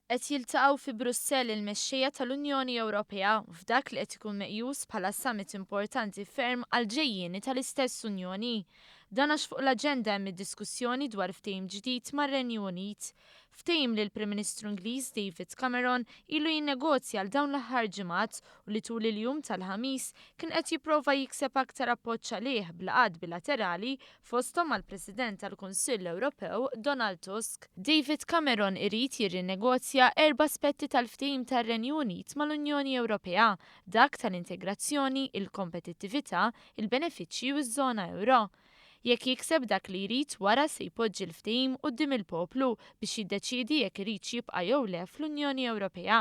qed jiltaqgħu fi Brussell il-mexxejja tal-Unjoni Ewropea f'dak li qed ikun meqjus bħala summit importanti ferm għal ġejjieni tal-istess Unjoni. Dan għax fuq l-aġenda hemm id-diskussjoni dwar ftehim ġdid mar-Renju Unit. Ftehim li l-Prim Ministru Ingliż David Cameron ilu jinnegozja għal dawn l-aħħar ġimgħat u li tul il-jum tal-ħamis kien qed jipprova jikseb aktar appoġġ għalih b'laqgħat bilaterali fosthom mal-President tal-Kunsill Ewropew Donald Tusk. David Cameron irid jirrinegozja 4 aspetti tal-ftehim tar-Renju Unit mal-Unjoni Ewropea, dak tal-integrazzjoni, il-kompetittività, il-benefiċċji u ż-żona euro. Jekk jikseb dak li jrid wara se jpoġġi l-ftehim quddiem il-poplu biex jiddeċiedi jekk irid jibqa' jew le fl-Unjoni Ewropea.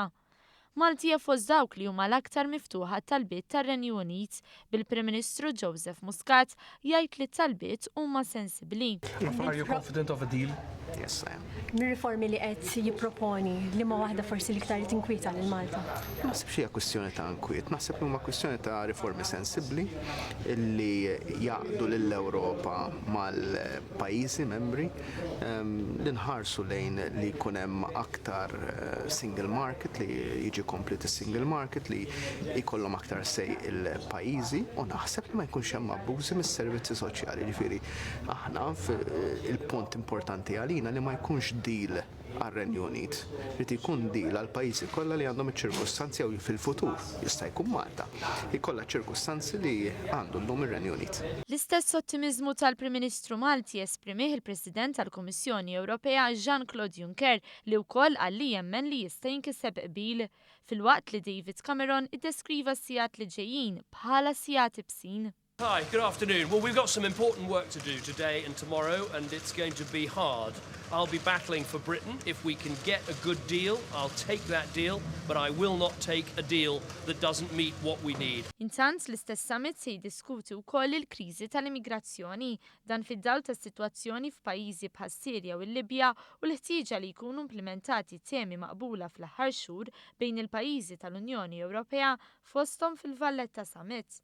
Malti hija fost dawk li huma l-aktar miftuħa tal-bit tar-Renju Unit bil-Prim Ministru Joseph Muscat jgħid li t-talbiet huma sensibbli. Are you confident of a deal? Yes, I am. Mir-riformi li qed jipproponi li ma waħda forsi l-iktar tinkwita lil Malta. Naħseb xi hija kwistjoni ta' inkwiet, naħseb li huma kwistjoni ta' riformi sensibbli li jaqdu lill-Ewropa mal-pajjiżi membri li nħarsu lejn li jkun hemm aktar single market li jiġi komplet is-single market li jkollhom aktar sej il-pajjiżi u naħseb li ma jkunx hemm abbużi mis-servizzi soċjali. Ġifieri aħna il-punt importanti għalina li ma jkunx deal għar-Renju Unit. Rid ikun deal għal pajjiżi kollha li għandhom iċ-ċirkostanzi jew fil-futur jista' jkun Malta. Ikollha ċirkostanzi li għandu llum ir-Renju Unit. L-istess ottimiżmu tal-Prim Ministru Malti esprimih il-President tal-Kummissjoni Ewropea Jean-Claude Juncker li wkoll qal li jemmen li jista' jinkiseb qbil filwaqt li David Cameron iddeskriva s-sigħat li ġejjin bħala sigħat ibsin. Hi, good afternoon. Well, we've got some important work to do today and tomorrow, and it's going to be hard. I'll be battling for Britain. If we can get a good deal, I'll take that deal, but I will not take a deal that doesn't meet what we need. Intant l-istess summit se jiddiskuti wkoll il-kriżi tal-immigrazzjoni dan fid-dawl tas-sitwazzjoni f'pajjiżi bħal Sirja u l-Libja u l-ħtieġa li jkunu implementati temi maqbula fl-aħħar xhur bejn il-pajjiżi tal-Unjoni Ewropea fosthom fil-Valletta Summit.